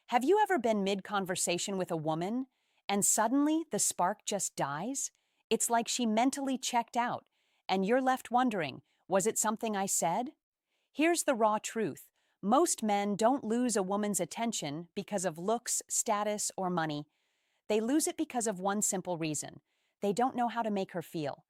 Have you ever been mid-conversation with a woman and suddenly the spark just dies? It's like she mentally checked out, and you're left wondering, was it something I said? Here's the raw truth. Most men don't lose a woman's attention because of looks, status, or money. They lose it because of one simple reason. They don't know how to make her feel.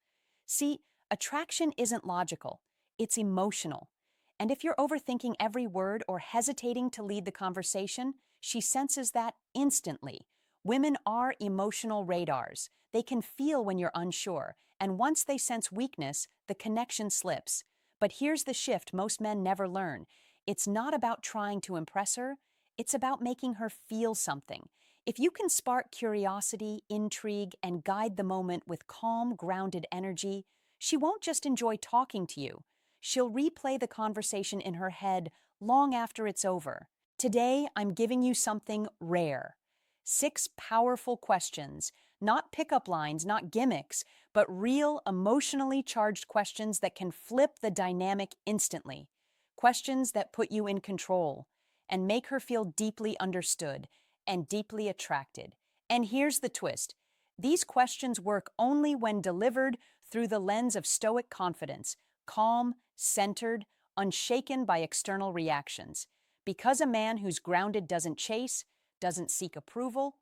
See, attraction isn't logical, it's emotional. And if you're overthinking every word or hesitating to lead the conversation, she senses that instantly. Women are emotional radars. They can feel when you're unsure, and once they sense weakness, the connection slips. But here's the shift most men never learn. It's not about trying to impress her, it's about making her feel something. If you can spark curiosity, intrigue, and guide the moment with calm, grounded energy, she won't just enjoy talking to you. She'll replay the conversation in her head long after it's over. Today, I'm giving you something rare. 6 powerful questions, not pickup lines, not gimmicks, but real emotionally charged questions that can flip the dynamic instantly. Questions that put you in control and make her feel deeply understood and deeply attracted. And here's the twist. These questions work only when delivered through the lens of Stoic confidence, calm, centered, unshaken by external reactions. Because a man who's grounded doesn't chase, doesn't seek approval,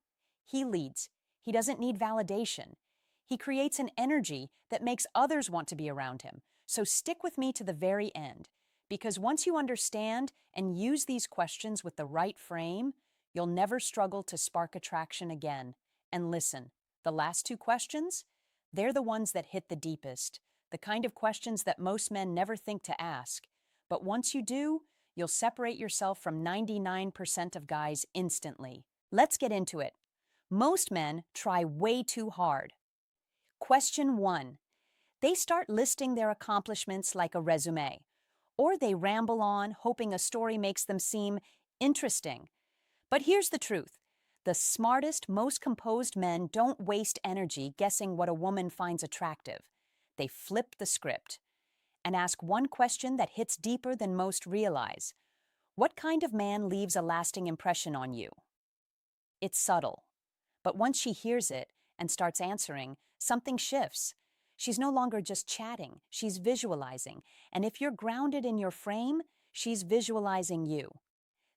he leads. He doesn't need validation. He creates an energy that makes others want to be around him. So stick with me to the very end, because once you understand and use these questions with the right frame, you'll never struggle to spark attraction again. And listen, the last 2 questions, they're the ones that hit the deepest, the kind of questions that most men never think to ask. But once you do, you'll separate yourself from 99% of guys instantly. Let's get into it. Most men try way too hard. Question 1. They start listing their accomplishments like a resume, or they ramble on, hoping a story makes them seem interesting. But here's the truth. The smartest, most composed men don't waste energy guessing what a woman finds attractive. They flip the script and ask one question that hits deeper than most realize. What kind of man leaves a lasting impression on you? It's subtle. But once she hears it and starts answering, something shifts. She's no longer just chatting, she's visualizing. And if you're grounded in your frame, she's visualizing you.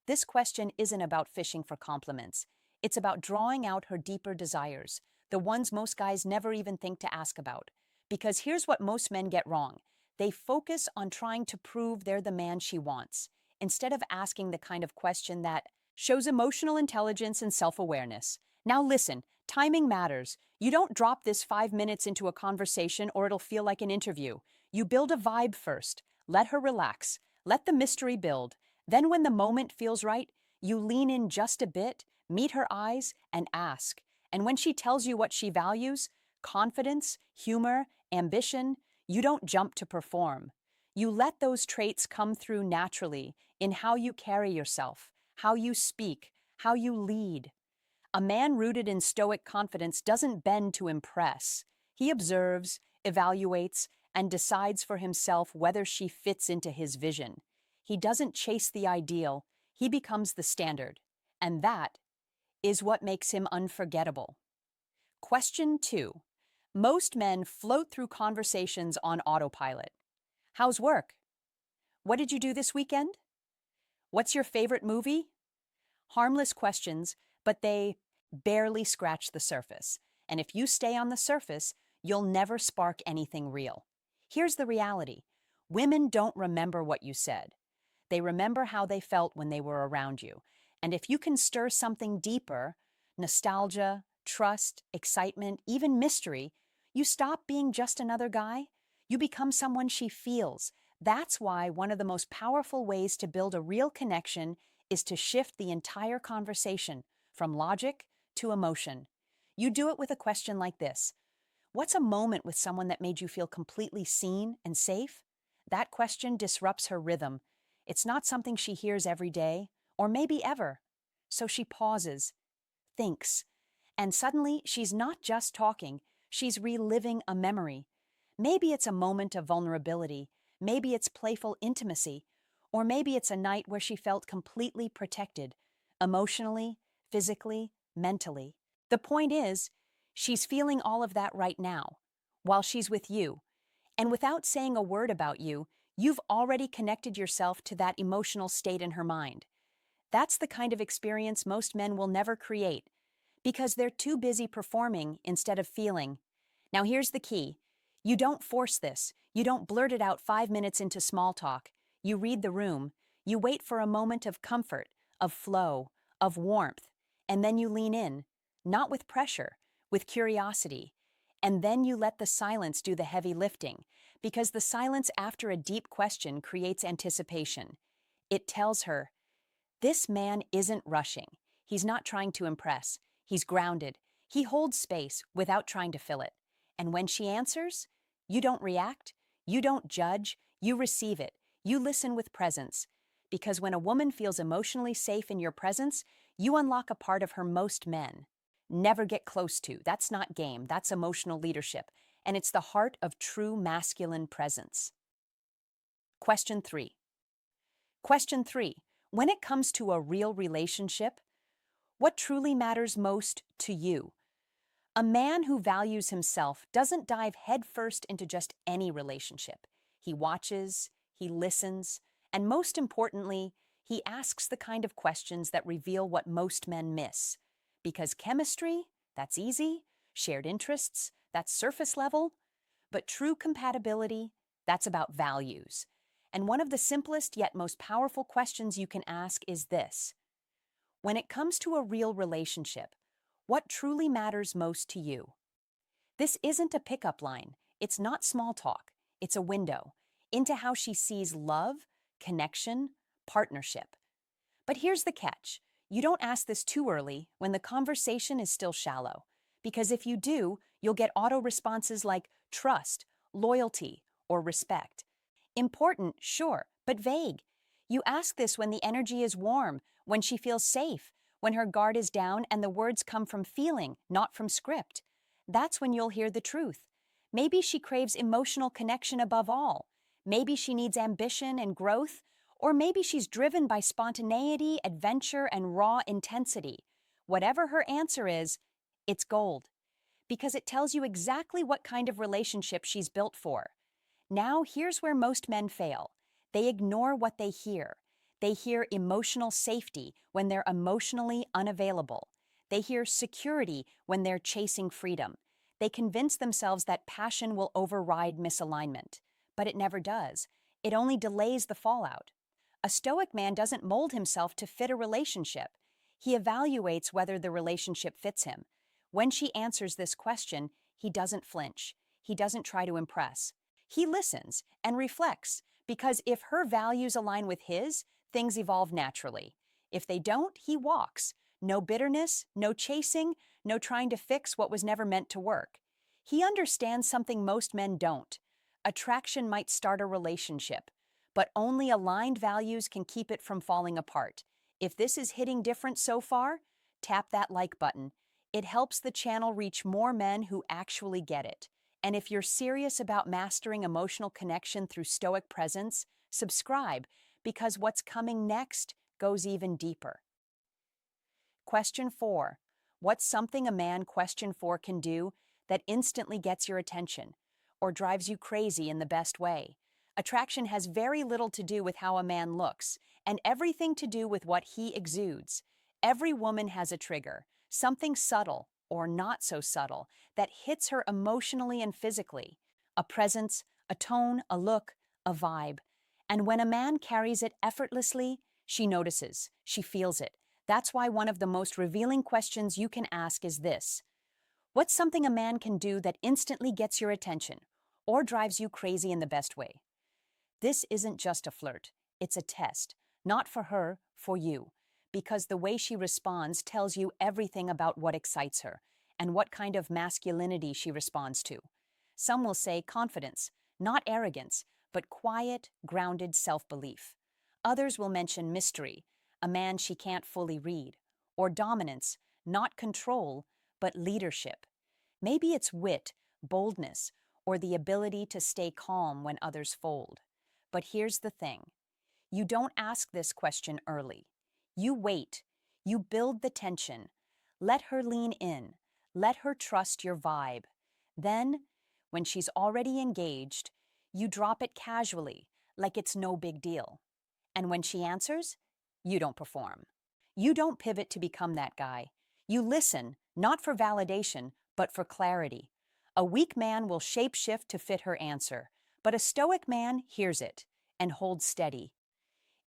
This question isn't about fishing for compliments. It's about drawing out her deeper desires, the ones most guys never even think to ask about. Because here's what most men get wrong. They focus on trying to prove they're the man she wants, instead of asking the kind of question that shows emotional intelligence and self-awareness. Now listen, timing matters. You don't drop this 5 minutes into a conversation or it'll feel like an interview. You build a vibe first. Let her relax. Let the mystery build. Then when the moment feels right, you lean in just a bit, meet her eyes, and ask. And when she tells you what she values, confidence, humor, ambition, you don't jump to perform. You let those traits come through naturally in how you carry yourself, how you speak, how you lead. A man rooted in Stoic confidence doesn't bend to impress. He observes, evaluates, and decides for himself whether she fits into his vision. He doesn't chase the ideal, he becomes the standard. And that is what makes him unforgettable. Question 2. Most men float through conversations on autopilot. How's work? What did you do this weekend? What's your favorite movie? Harmless questions, but they barely scratch the surface. And if you stay on the surface, you'll never spark anything real. Here's the reality. Women don't remember what you said. They remember how they felt when they were around you. And if you can stir something deeper, nostalgia, trust, excitement, even mystery, you stop being just another guy. You become someone she feels. That's why one of the most powerful ways to build a real connection is to shift the entire conversation from logic to emotion. You do it with a question like this. What's a moment with someone that made you feel completely seen and safe? That question disrupts her rhythm. It's not something she hears every day, or maybe ever. So she pauses, thinks, and suddenly she's not just talking, she's reliving a memory. Maybe it's a moment of vulnerability, maybe it's playful intimacy, or maybe it's a night where she felt completely protected. emotionally, physically, mentally. The point is, she's feeling all of that right now, while she's with you. And without saying a word about you, you've already connected yourself to that emotional state in her mind. That's the kind of experience most men will never create, because they're too busy performing instead of feeling. Now here's the key. You don't force this. You don't blurt it out 5 minutes into small talk. You read the room. You wait for a moment of comfort, of flow, of warmth, and then you lean in, not with pressure, with curiosity. And then you let the silence do the heavy lifting, because the silence after a deep question creates anticipation. It tells her, this man isn't rushing. He's not trying to impress. He's grounded. He holds space without trying to fill it. And when she answers, you don't react, you don't judge, you receive it. You listen with presence. Because when a woman feels emotionally safe in your presence, you unlock a part of her most men never get close to. That's not game, that's emotional leadership. And it's the heart of true masculine presence. Question 3. Question 3. When it comes to a real relationship, what truly matters most to you? A man who values himself doesn't dive headfirst into just any relationship. He watches, he listens, and most importantly, he asks the kind of questions that reveal what most men miss. Because chemistry, that's easy. Shared interests, that's surface level. But true compatibility, that's about values. And one of the simplest yet most powerful questions you can ask is this. When it comes to a real relationship, what truly matters most to you? This isn't a pickup line. It's not small talk. It's a window into how she sees love, connection, partnership. But here's the catch. You don't ask this too early when the conversation is still shallow. Because if you do, you'll get auto responses like trust, loyalty, or respect. Important, sure, but vague. You ask this when the energy is warm, when she feels safe, when her guard is down and the words come from feeling, not from script. That's when you'll hear the truth. Maybe she craves emotional connection above all. Maybe she needs ambition and growth. Or maybe she's driven by spontaneity, adventure, and raw intensity. Whatever her answer is, it's gold. Because it tells you exactly what kind of relationship she's built for. Now, here's where most men fail. They ignore what they hear. They hear emotional safety when they're emotionally unavailable. They hear security when they're chasing freedom. They convince themselves that passion will override misalignment. But it never does. It only delays the fallout. A Stoic man doesn't mold himself to fit a relationship. He evaluates whether the relationship fits him. When she answers this question, he doesn't flinch. He doesn't try to impress. He listens and reflects, because if her values align with his, things evolve naturally. If they don't, he walks. No bitterness, no chasing, no trying to fix what was never meant to work. He understands something most men don't. Attraction might start a relationship, but only aligned values can keep it from falling apart. If this is hitting different so far, tap that like button. It helps the channel reach more men who actually get it. And if you're serious about mastering emotional connection through Stoic presence, subscribe, because what's coming next goes even deeper. Question 4. What's something a man question 4 can do that instantly gets your attention or drives you crazy in the best way? Attraction has very little to do with how a man looks and everything to do with what he exudes. Every woman has a trigger, something subtle or not so subtle that hits her emotionally and physically. A presence, a tone, a look, a vibe. And when a man carries it effortlessly, she notices, she feels it. That's why one of the most revealing questions you can ask is this. What's something a man can do that instantly gets your attention or drives you crazy in the best way? This isn't just a flirt. It's a test. Not for her, for you. Because the way she responds tells you everything about what excites her and what kind of masculinity she responds to. Some will say confidence, not arrogance, but quiet, grounded self-belief. Others will mention mystery, a man she can't fully read, or dominance, not control, but leadership. Maybe it's wit, boldness, or the ability to stay calm when others fold. But here's the thing. You don't ask this question early. You wait. You build the tension. Let her lean in. Let her trust your vibe. Then, when she's already engaged, you drop it casually, like it's no big deal. And when she answers, you don't perform. You don't pivot to become that guy. You listen, not for validation, but for clarity. A weak man will shapeshift to fit her answer, but a stoic man hears it and holds steady.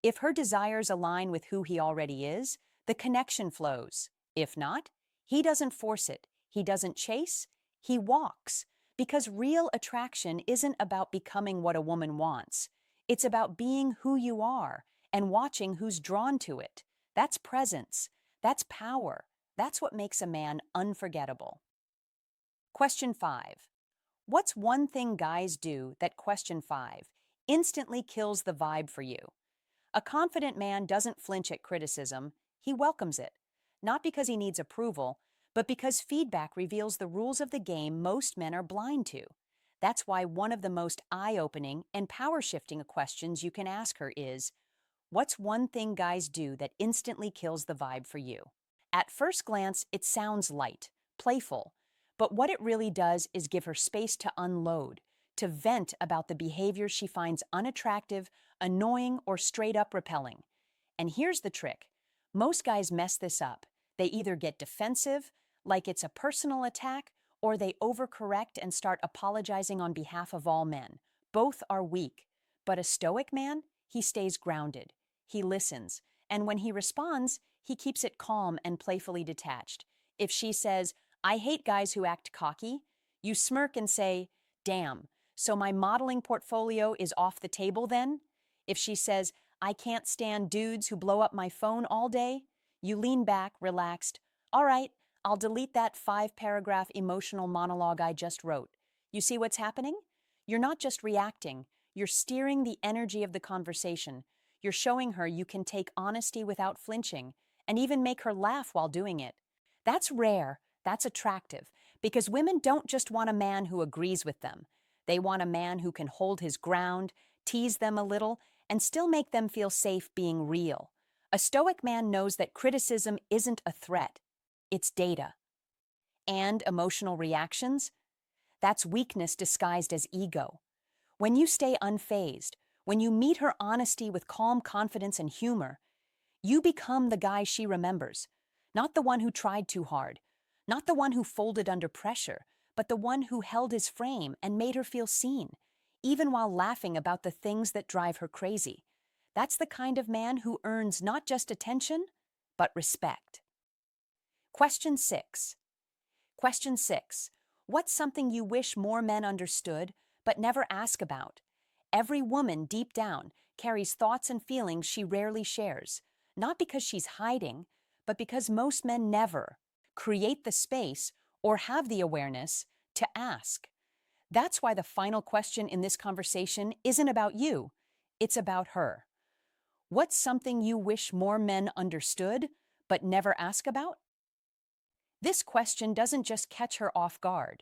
If her desires align with who he already is, the connection flows. If not, he doesn't force it. He doesn't chase. He walks. Because real attraction isn't about becoming what a woman wants. It's about being who you are and watching who's drawn to it. That's presence. That's power. That's what makes a man unforgettable. Question 5. What's one thing guys do that question 5 instantly kills the vibe for you? A confident man doesn't flinch at criticism, he welcomes it. Not because he needs approval, but because feedback reveals the rules of the game most men are blind to. That's why one of the most eye-opening and power-shifting questions you can ask her is, what's one thing guys do that instantly kills the vibe for you? At first glance, it sounds light, playful, but what it really does is give her space to unload, to vent about the behavior she finds unattractive, annoying, or straight up repelling. And here's the trick. Most guys mess this up. They either get defensive, like it's a personal attack, or they overcorrect and start apologizing on behalf of all men. Both are weak. But a stoic man, he stays grounded. He listens. And when he responds, he keeps it calm and playfully detached. If she says, I hate guys who act cocky, you smirk and say, damn, so my modeling portfolio is off the table then? If she says, I can't stand dudes who blow up my phone all day, you lean back, relaxed. All right, I'll delete that 5-paragraph emotional monologue I just wrote. You see what's happening? You're not just reacting, you're steering the energy of the conversation. You're showing her you can take honesty without flinching, and even make her laugh while doing it. That's rare, that's attractive, because women don't just want a man who agrees with them. They want a man who can hold his ground, tease them a little, and still make them feel safe being real. A stoic man knows that criticism isn't a threat, it's data. And emotional reactions? That's weakness disguised as ego. When you stay unfazed, when you meet her honesty with calm confidence and humor, you become the guy she remembers. Not the one who tried too hard, not the one who folded under pressure, but the one who held his frame and made her feel seen, even while laughing about the things that drive her crazy. That's the kind of man who earns not just attention, but respect. Question 6. Question 6. What's something you wish more men understood, but never ask about? Every woman, deep down, carries thoughts and feelings she rarely shares, not because she's hiding, but because most men never create the space or have the awareness to ask. That's why the final question in this conversation isn't about you, it's about her. What's something you wish more men understood, but never ask about? This question doesn't just catch her off guard,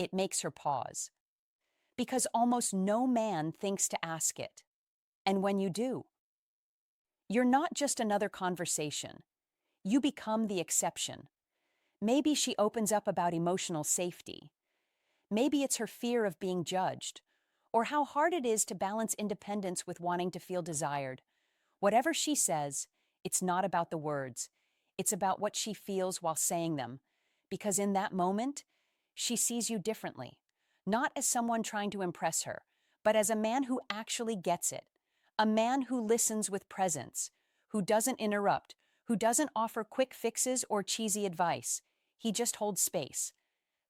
it makes her pause. Because almost no man thinks to ask it. And when you do, you're not just another conversation. You become the exception. Maybe she opens up about emotional safety. Maybe it's her fear of being judged, or how hard it is to balance independence with wanting to feel desired. Whatever she says, it's not about the words. It's about what she feels while saying them. Because in that moment, she sees you differently. Not as someone trying to impress her, but as a man who actually gets it. A man who listens with presence, who doesn't interrupt, who doesn't offer quick fixes or cheesy advice. He just holds space.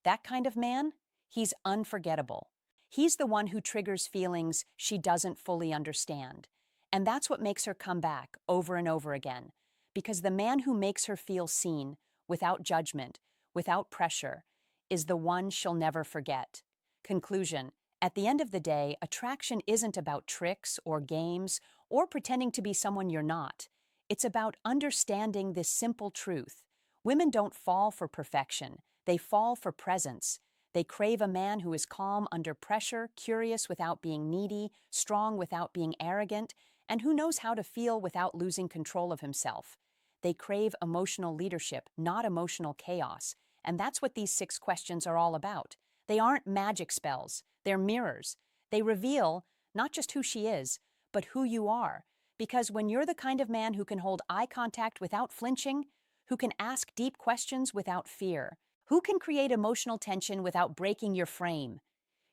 That kind of man, he's unforgettable. He's the one who triggers feelings she doesn't fully understand. And that's what makes her come back over and over again. Because the man who makes her feel seen, without judgment, without pressure, is the one she'll never forget. Conclusion. At the end of the day, attraction isn't about tricks or games or pretending to be someone you're not. It's about understanding this simple truth. Women don't fall for perfection. They fall for presence. They crave a man who is calm under pressure, curious without being needy, strong without being arrogant, and who knows how to feel without losing control of himself. They crave emotional leadership, not emotional chaos. And that's what these 6 questions are all about. They aren't magic spells, they're mirrors. They reveal not just who she is, but who you are. Because when you're the kind of man who can hold eye contact without flinching, who can ask deep questions without fear, who can create emotional tension without breaking your frame,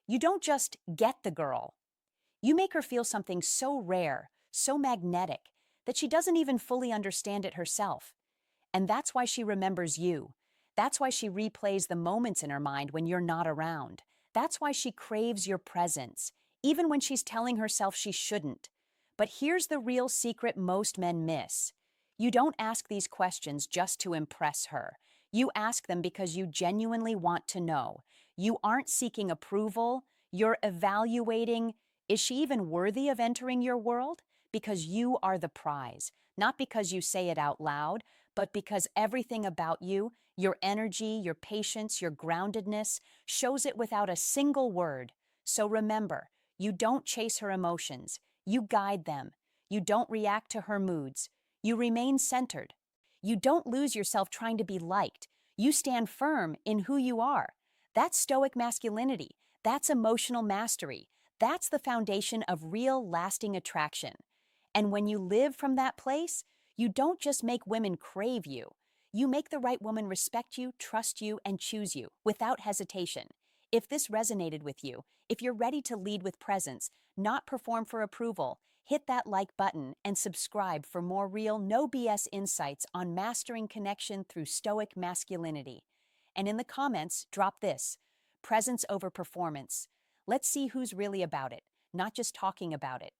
you don't just get the girl. You make her feel something so rare, so magnetic, that she doesn't even fully understand it herself. And that's why she remembers you. That's why she replays the moments in her mind when you're not around. That's why she craves your presence, even when she's telling herself she shouldn't. But here's the real secret most men miss. You don't ask these questions just to impress her. You ask them because you genuinely want to know. You aren't seeking approval. You're evaluating, is she even worthy of entering your world? Because you are the prize, not because you say it out loud, but because everything about you, your energy, your patience, your groundedness, shows it without a single word. So remember, you don't chase her emotions, you guide them. You don't react to her moods, you remain centered. You don't lose yourself trying to be liked, you stand firm in who you are. That's Stoic masculinity, that's emotional mastery, that's the foundation of real, lasting attraction. And when you live from that place, you don't just make women crave you. You make the right woman respect you, trust you, and choose you without hesitation. If this resonated with you, if you're ready to lead with presence, not perform for approval, hit that like button and subscribe for more real, no BS insights on mastering connection through Stoic masculinity. And in the comments, drop this: presence over performance. Let's see who's really about it, not just talking about it.